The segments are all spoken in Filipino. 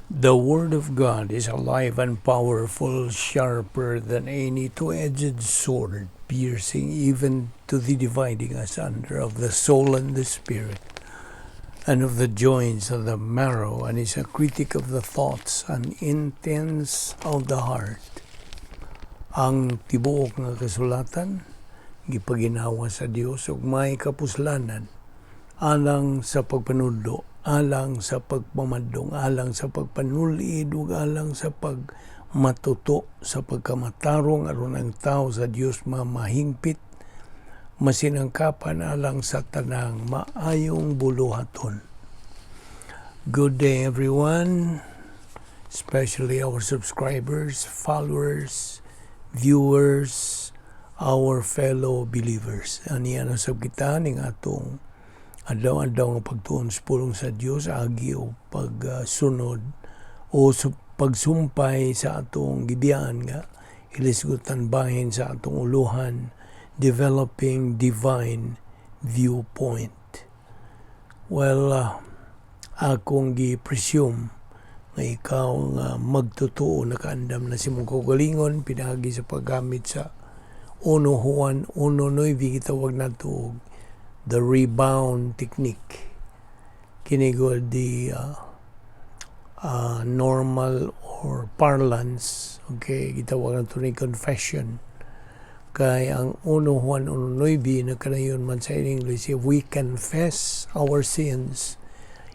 The Word of God is alive and powerful, sharper than any two-edged sword, piercing even to the dividing asunder of the soul and the spirit, and of the joints of the marrow, and is a critic of the thoughts and intents of the heart. Ang tibuok nga kasulatan, gipaginawa sa Dios ug may kapuslanan, alang sa pagpanudlo, alang sa pagpamadong, alang sa pagpanulid, ug alang sa pagmatuto sa pagkamatarong aron ang tao sa Dios mamahingpit, masinangkapan alang sa tanang maayong buluhaton. Good day everyone, especially our subscribers, followers, viewers, our fellow believers. Ani ano sab kita ning atong adlaw-adlaw nga pagtuon sa pulong sa Dios, agi o pagsunod o pagsumpay sa atong gibiyaan nga ilisgutan bahin sa atong uluhan, developing divine viewpoint. Well, akong gi-presume nga ikaw nga magtotoo nakaandam na si mong kaugalingon pinagi sa paggamit sa 1 Juan 1:9 gitawag nato the rebound technique. Kinigol the normal or parlance, okay, gitawag nato ni confession. Kay ang 1 Juan 1:9 na kanayon man sa English, if we confess our sins,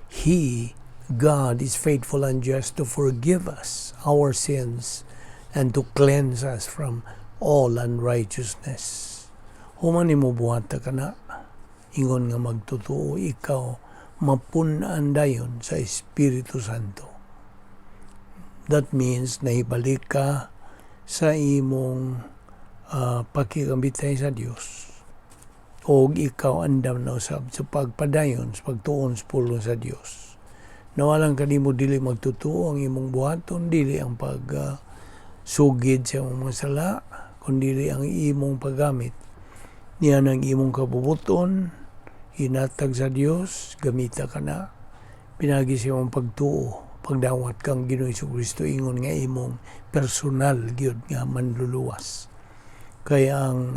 He, God, is faithful and just to forgive us our sins and to cleanse us from all unrighteousness. Human mo buhata ka na, ingon nga magtotoo, ikaw mapunan dayon sa Espiritu Santo. That means naibalik ka sa imong pakikambitay sa Dios. O ikaw andam na usab sa pagpadayon, sa pagtuon sa pulong sa Dios. Nawalang kanimo dili magtotoo ang imong buhaton, dili ang sugid sa imong mga sala, kundi ang imong paggamit. Niyan ang imong kabubuton, hinatag sa Dios, gamita ka na, pinagi sa imong pagtuo, pagdawat kang Ginoong Jesucristo, ingon nga imong personal gyud nga manluluwas. Kaya ang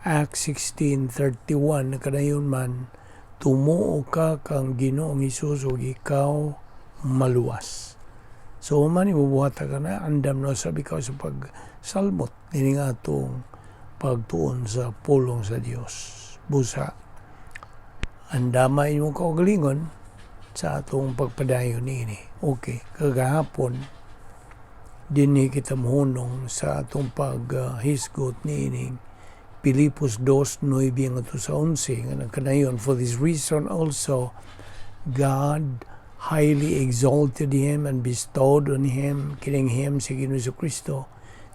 Acts 16:31 na kanayon man, tumuo ka kang Ginoong Hesus ug ikaw maluwas. So man ibubuhata ka na, andam na sabi ka sa pagsalmot, ini nga atong pagtuon sa pulong sa Dios. Busa, andama inyong kaugalingon sa atong pagpadayon ini. Okay, kagahapon, dinhi kita mohunong sa atong paghisgot niining Pilipos 2:9 ngadto sa 11 nga nagkanayon, for this reason also God highly exalted him and bestowed on him, kining him si Ginoong Jesucristo,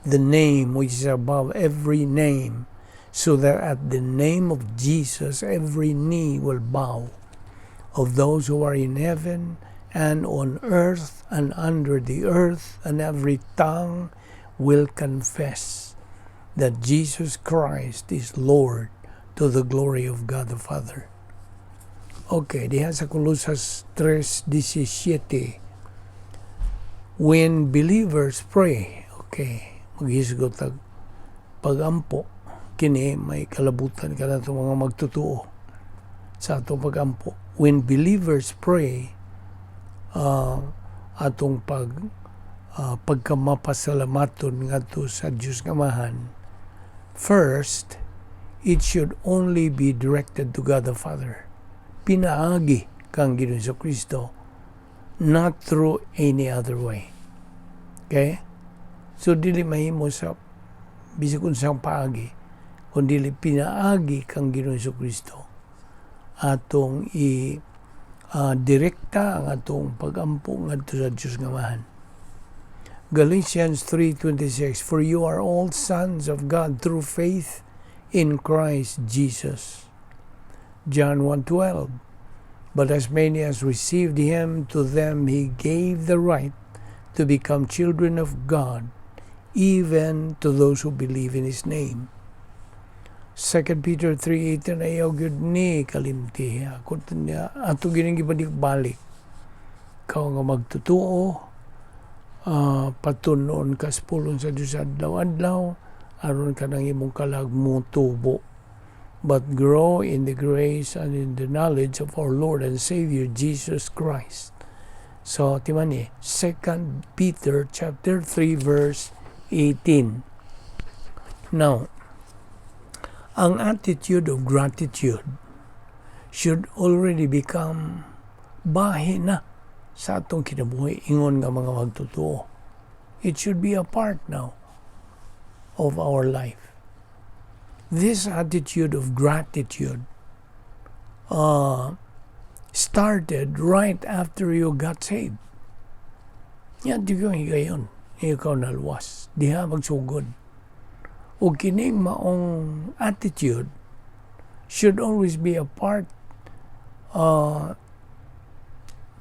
the name which is above every name, so that at the name of Jesus every knee will bow, of those who are in heaven and on earth and under the earth, and every tongue will confess that Jesus Christ is Lord, to the glory of God the Father. Okay, diha sa Colosas 3:17. When believers pray, okay, maghisgot tag pagampo, kini may kalabutan ka na itong mga magtutuo sa atong pagampo. When believers pray, atong pagkamapasalamaton ngadto sa Dios nga Amahan, first, it should only be directed to God the Father. Pinaagi kang Ginoong Jesucristo, not through any other way. Okay? So, dili mahimo sa bisig unsang paagi, kundi pinaagi kang Ginoong Jesucristo atong direkta ang atong pagampo ngadto sa Dios nga Amahan. Galatians 3:26, for you are all sons of God through faith in Christ Jesus. John 1:12, but as many as received him, to them he gave the right to become children of God, even to those who believe in his name. 2 Peter 3:18, ayaw gyud ni kalimti. Ako niya, ato gining gibalik-balik. Ikaw nga magtutuo, patunon kas pulong sa Diyos adlaw-adlaw aron ka ng imong kalag mutubo, but grow in the grace and in the knowledge of our Lord and Savior Jesus Christ. So timani 2 Peter chapter 3 verse 18. Now, ang attitude of gratitude should already become bahin na sa atong kinabuhi ingon nga mga magtotoo. It should be a part now of our life. This attitude of gratitude started right after you got saved. Yan, di ko higayon. Ikaw naluwas. Diha magsugod. O kining maong attitude should always be a part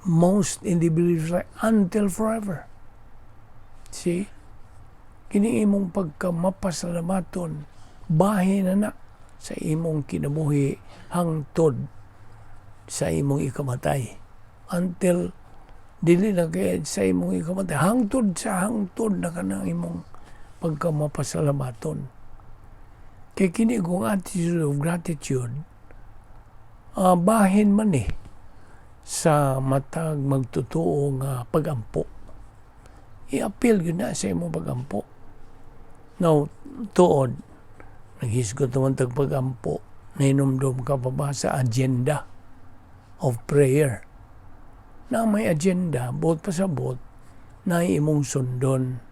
most in the believer's life until forever. See? Kini imong pagkamapasalamaton, bahin na sa imong kinabuhi hangtod sa imong ikamatay. Until dili na kaya sa imong ikamatay. Hangtod na ka na imong pagkamapasalamaton. Kaya kini kong attitude of gratitude, bahin man sa matag magtotoo nga pagampo. I-appeal yun na sa imong pagampo. Now, tuod, naghisgot naman tag pagampo, nainumdum ka pa ba sa agenda of prayer? Na may agenda, buot pasabot, na imong sundon.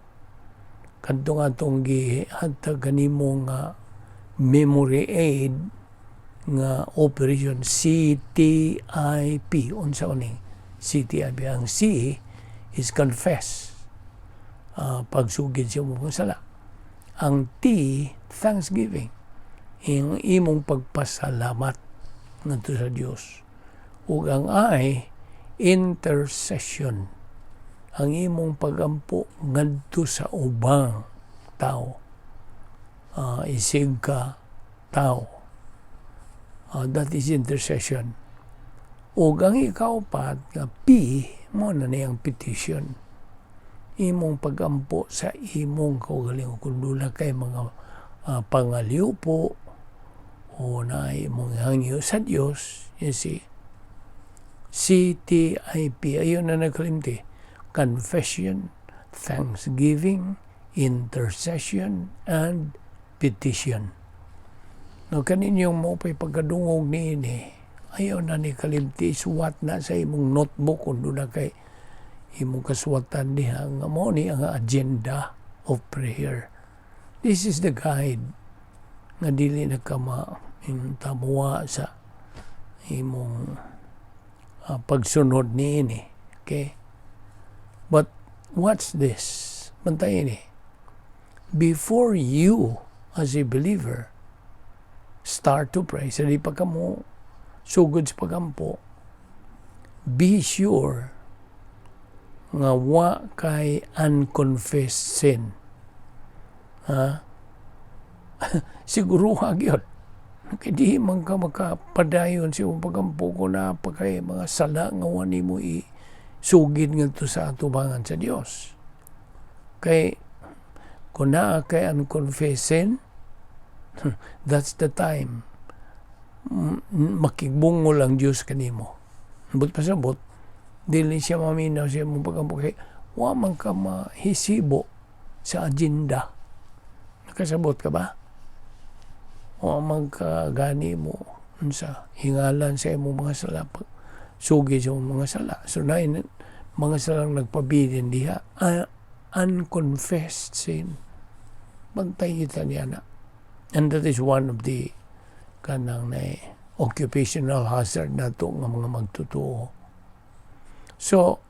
Kadto nga itong gihatag kanimo nga memory aid nga operation CTIP. Unsa uning CTIP? Ang C is confess, pagsugid sa imong sala. Ang T, thanksgiving, ang imong pagpasalamat ngadto sa Dios. Ug ang I, intercession, ang imong pagampo ngadto sa ubang tao. Isig ka tao. That is intercession. O ang ikaw pa, P, mo na niyang petition. Imong pagampo sa imong kaugalingon. Kung dula kay mga pangaliw po, o na imong hangyo sa Diyos, you see, CTIP, ayun na nagkalimti. Confession, thanksgiving, intercession, and petition. No, kaninyong mo pa'y pagkadungog ni ini, ayaw na ni kalimti, suwat na sa imong notebook kung doon na kay imong kaswatan diha nga mo ni ang agenda of prayer. This is the guide nga dili na kama tamuwa sa imong pagsunod ni ini. Okay? But what's this? Bantayin before you as a believer start to pray, sa di pa ka mo sugod sa pagampo, be sure nga wa kay unconfessed sin. Siguro hagyod. Kaya di man ka makapadayon sa iyong pagampo ko na pa kay mga sala nga wani mo sugid nga to sa atubangan sa Dios. Kay kung naa kay unconfessed sin, that's the time makigbungol ang Diyos kanimo. But pasabot, dili siya maminaw siya mong pagampo kay wa man ka mahisibo sa agenda. Nakasabot ka ba? Wa man ka gani mo sa hingalan sa imong mga sala, sugi sa mga sala. So na mga salang nagpabilin diha, unconfessed sin. Bantay kita niya na. And that is one of the kanang occupational hazard na ito nga mga magtotoo. So,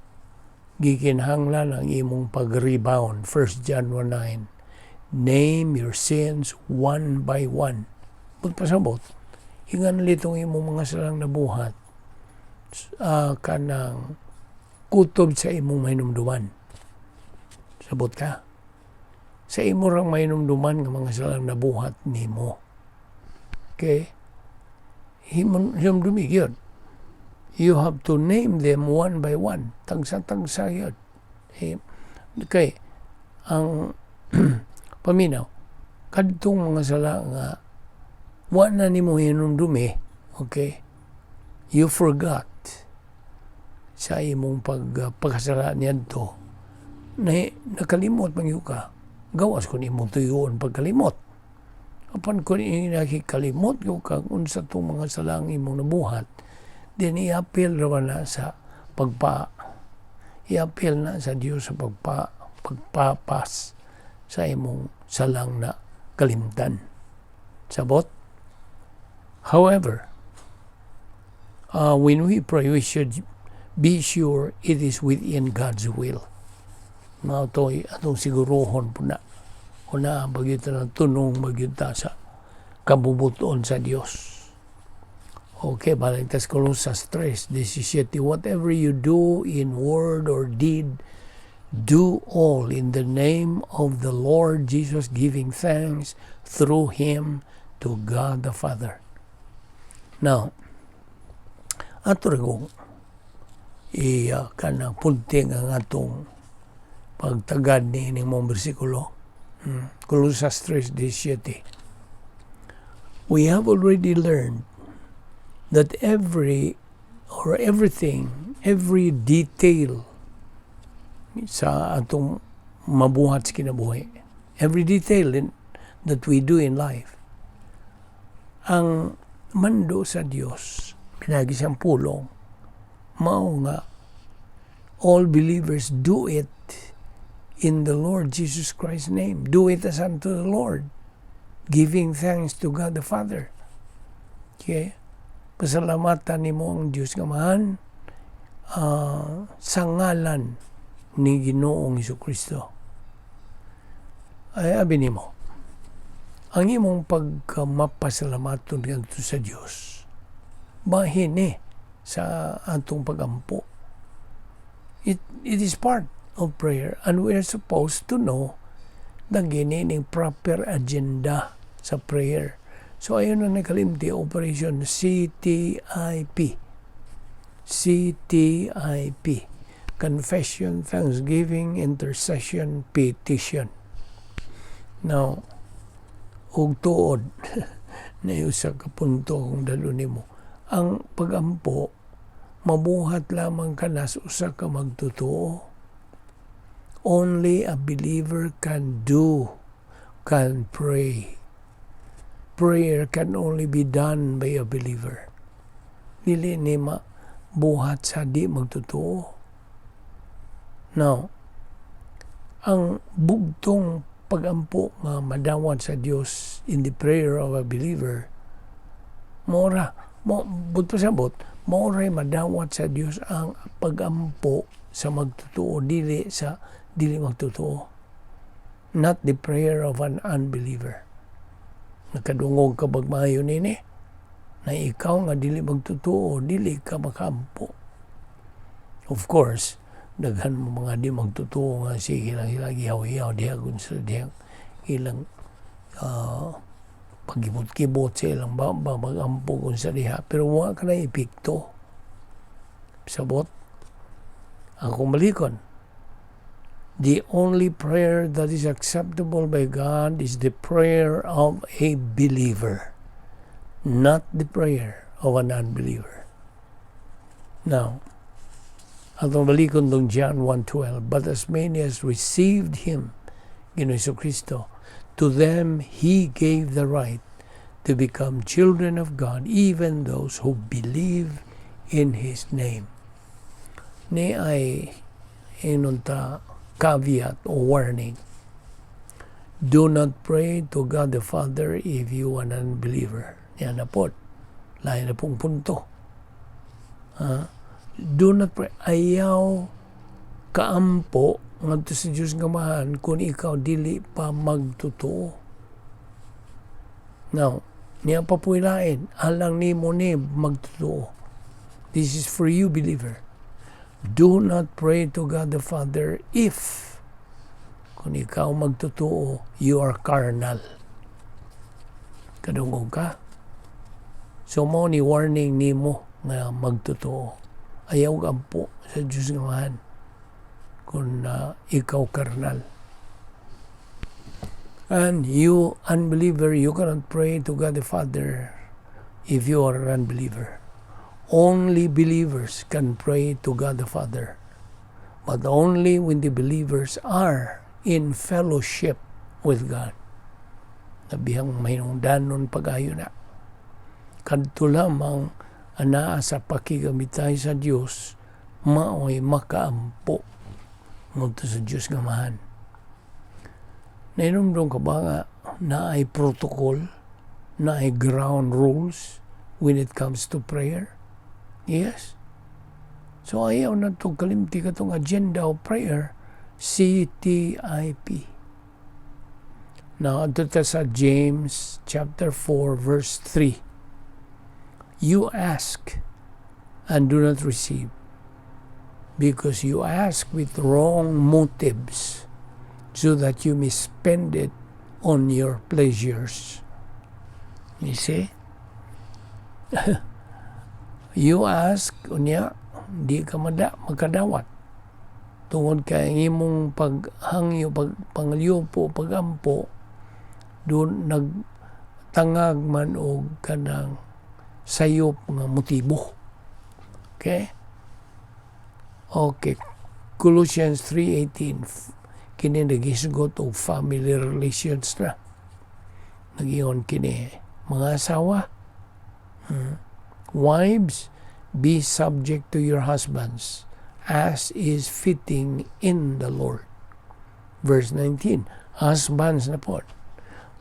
gikinhanglan ang imong pag-rebound. 1 John 1:9. Name your sins one by one. Pagpasabot, hingan litong imong mga salang nabuhat kanang kutob sa imong mainumduman. Sabot ka? Sa imo rang mainumduman nga mga salang nabuhat nimo. Okay? Himdumi yun. You have to name them one by one. Tagsa-tagsa yun. Kay ang paminaw kadtong mga sala nga wa na nimo hinumdumi, okay, you forgot sa imong pagkasala niadto, nakalimot man ka, gawas ko nimong tuyoon pagkalimot. Apan kung nakikalimot ka unsa tong mga salang imong nabuhat, then i-appeal raw na sa i-appeal na sa Dios sa pagpapas sa imong salang na kalimtan. Sabot? However, when we pray, we should be sure it is within God's will. Mga to'y atong sigurohon po na. Una, bagyot na tunong bagyot sa kabubuton sa Diyos. Okay, balik tas Colossus 3:17. Whatever you do in word or deed, do all in the name of the Lord Jesus, giving thanks through Him to God the Father. Now, ato rin kanang punting ang atong pagtagad ni mong bersikulo. Colossus 3:17. We have already learned that everything, every detail sa atong mabuhat sa kinabuhi, every detail that we do in life, ang mando sa Dios pinagi siyang pulong mao nga all believers do it in the Lord Jesus Christ's name. Do it as unto the Lord, giving thanks to God the Father. Okay? Pasalamatan nimo ang Dios nga mahan sa ngalan ni Ginoong Hesukristo. Ay abi nimo, ang imong pagmapasalamaton ngadto sa Dios bahin sa atong pagampo. It is part of prayer, and we are supposed to know the ginining proper agenda sa prayer. So ayun na nakalimti, Operation CTIP. CTIP. Confession, Thanksgiving, Intercession, Petition. Now, og tuod na usa ka punto kung dalo nimo. Ang pagampo mabuhat lamang ka nas usa ka magtotoo. Only a believer can pray. Prayer can only be done by a believer. Dili ni buhat sa di magtotoo. Now, ang bugtong pagampo nga madawat sa Dios in the prayer of a believer, maoray madawat sa Dios ang pagampo sa magtotoo, dili magtotoo. Not the prayer of an unbeliever. Nakadungog ka bagmayo nini na ikaw nga dili magtotoo, dili ka makampo. Of course, daghan mo mga di magtotoo nga sige lang sila gihaw-hihaw dihagon sa dihang ilang pagibot-kibot sa ilang magampo kung sa diha, pero wala ka na epekto. Sabot, ang kumalikon, the only prayer that is acceptable by God is the prayer of a believer, not the prayer of an unbeliever. Now, atong balikon dong John 1:12, but as many as received Him, Ginoong Hesukristo, to them He gave the right to become children of God, even those who believe in His name. Ni ay inunta caveat or warning. Do not pray to God the Father if you are an unbeliever. Yan na po. Lain na pong punto. Do not pray. Ayaw kaampo ngadto sa Dios nga mahan kung ikaw dili pa magtotoo. Now, niya papuilain, alang nimo ni magtotoo. This is for you, believer. Do not pray to God the Father if kung ikaw magtotoo, you are carnal. Kadungog ka. So mo ni warning nimo nga magtotoo. Ayaw ampo sa Diyos nga mahan. kung ikaw karnal. And you unbeliever, you cannot pray to God the Father if you are an unbeliever. Only believers can pray to God the Father. But only when the believers are in fellowship with God. Nabihang mayroong pag-ayo na. Kadto lamang anaa sa pakigamitay sa Dios maoy makaampo ngadto sa Dios nga mahan. Nainomdom ka ba nga na ay protocol, na ay ground rules when it comes to prayer? Yes. So ayaw na itong kalimti ka itong agenda of prayer, CTIP. Now, ito sa James chapter 4 verse 3. You ask and do not receive, because you ask with wrong motives, so that you may spend it on your pleasures. You see? You ask, unya, di ka magkadawat. Tungod kay imong paghangyo, pangalyupo, pagampo, doon nagtangag man o kanang sayop nga motibo. Okay? Okay. Colossians 3:18. Kini nagisgot og family relations na. Nagiyon kini mga asawa. Wives, be subject to your husbands, as is fitting in the Lord. Verse 19, husbands na po,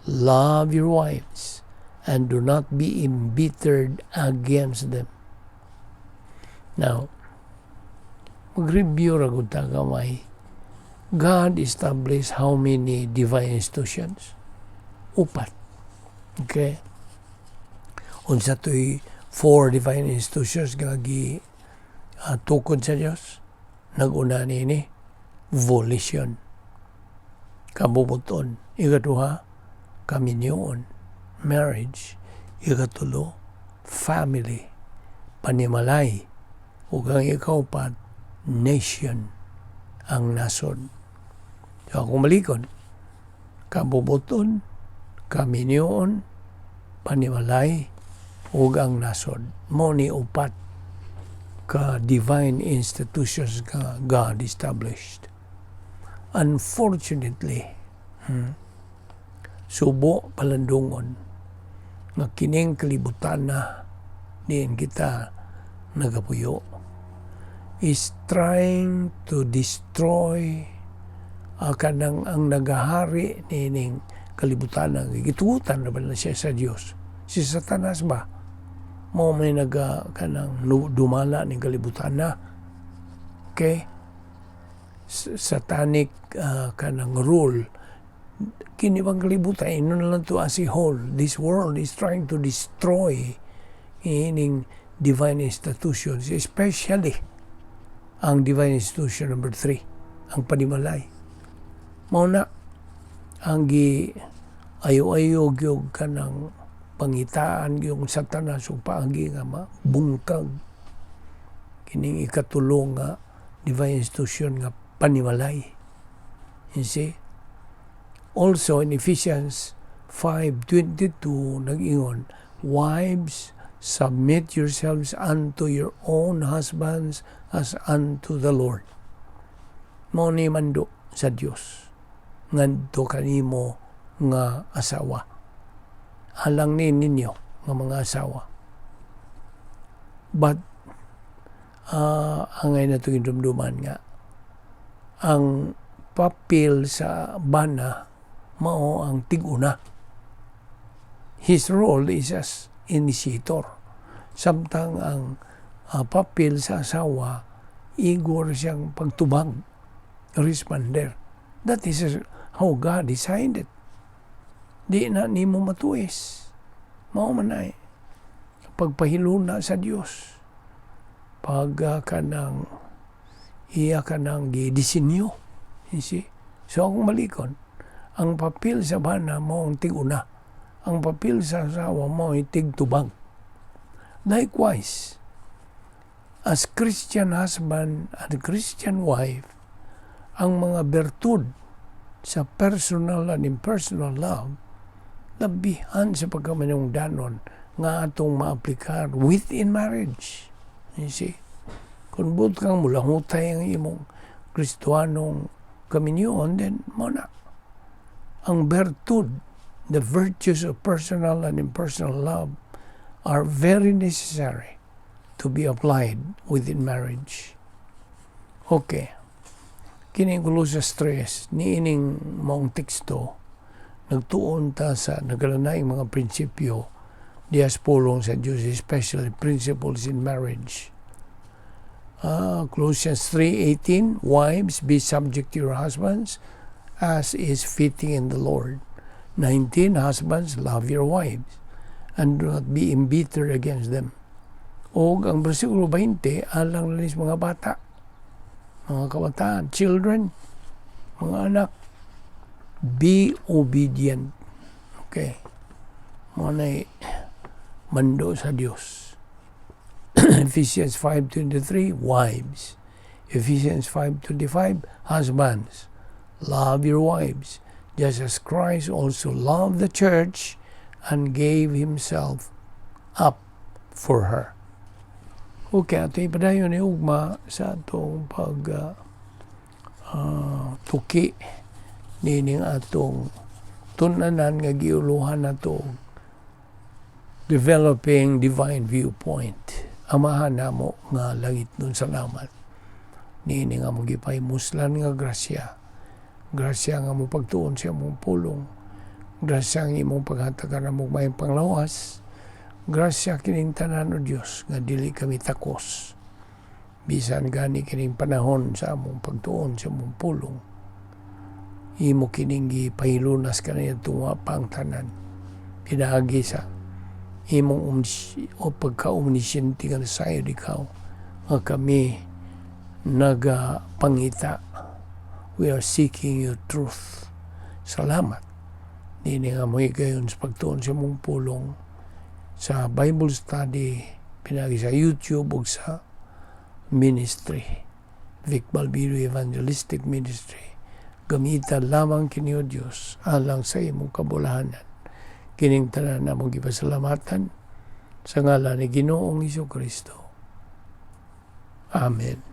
love your wives, and do not be embittered against them. Now, mag-review ra gud ta gamay. God established how many divine institutions? 4. Okay? Unsa to'y 4 divine institutions nga tukod sa Dios. Nag-una nini volition, kabubuton. Ikaduha, communion, marriage. Ikatulo, family, panimalay. Ug ang ikaupat, nation, ang nasod. So akong malikod, kabubuton, communion, panimalay, ug ang nasod. Mo ni upat ka divine institutions nga God established. Unfortunately, subo palandungon nga kining kalibutan na diin kita nagapuyo is trying to destroy kanang ang nagahari nining kalibutan na gitugutan na ba na siya sa Dios. Si Satanas ba mo may kanang dumala ning kalibutan na. Okay? Satanic kanang rule kini bang kalibutan ino na lang to as a whole. This world is trying to destroy ining divine institutions, especially ang divine institution number 3, ang panimalay. Mao na ang ayo-ayo gyud kanang pangitaan yung Satanas ug paagi nga mabungkag kining ikatulong nga divine institution nga panimalay. You see? Also in Ephesians 5:22 nag-ingon, wives, submit yourselves unto your own husbands as unto the Lord. Mao ni mando sa Dios ngadto kanimo nga asawa. Alang ninyo nga mga asawa. But angay na itong dumduman nga ang papel sa bana mao ang tig-una. His role is as initiator. Samtang ang papel sa asawa igor siyang pagtubang, responder. That is how God designed it. Di na nimo matuis. Mao man ay pagpahiluna sa Dios. Pag kanang iya kanang gidisenyo. You see? So akong malikon, ang papel sa bana mo ang tig-una. Ang papel sa asawa mo ay tig-tubang. Likewise, as Christian husband and Christian wife, ang mga bertud sa personal and impersonal love labihan sa pagkamanungdanon nga atong maaplikar within marriage. You see? Kung buot kang mulahutay ang imong Kristuanong kaminyoon, then mo na. Ang bertud, the virtues of personal and impersonal love are very necessary to be applied within marriage. Okay. Kining Colossus 3, niining mong teksto, nagtuon ta sa nagkalanaing mga prinsipyo diyas pulong sa Diyos, especially principles in marriage. Colossians 3:18, wives, be subject to your husbands as is fitting in the Lord. 19, husbands, love your wives and do not be embittered against them. O ang versikulo 20, alang lalis mga bata, mga kabataan, children, mga anak, be obedient. Okay. Manay mando sa Diyos. Ephesians 5:23, wives. Ephesians 5:25, husbands, love your wives, just as Christ also loved the church and gave himself up for her. Okay, ito ipadayon ni ugma sa atong tuki nining atong tunanan nga giuluhan nato developing divine viewpoint. Amahan namo nga langit nun salamat. Nini nga magipahimuslan nga grasya. Grasya nga mo pagtuon sa imong pulong. Grasya nga imong paghatagan na mo may panglawas. Grasya kining tanan o Diyos nga dili kami takos. Bisan gani kining panahon sa among pagtuon sa among pulong. Imo kining gipahilunas ka na yung tunga pang tanan. Pinaagi sa imong pagka-omnisciente ka na sayo ikaw nga kami nagapangita. We are seeking your truth. Salamat. Nini nga mo gayon sa pagtuon sa mong pulong sa Bible study, pinagi sa YouTube o sa ministry. Vic Balbido Evangelistic Ministry. Gamitan lamang kini o Diyos alang sa imong kabulahanan. Kining tanan na mong ipasalamatan sa ngalan ni Ginoong Hesus Kristo. Amen.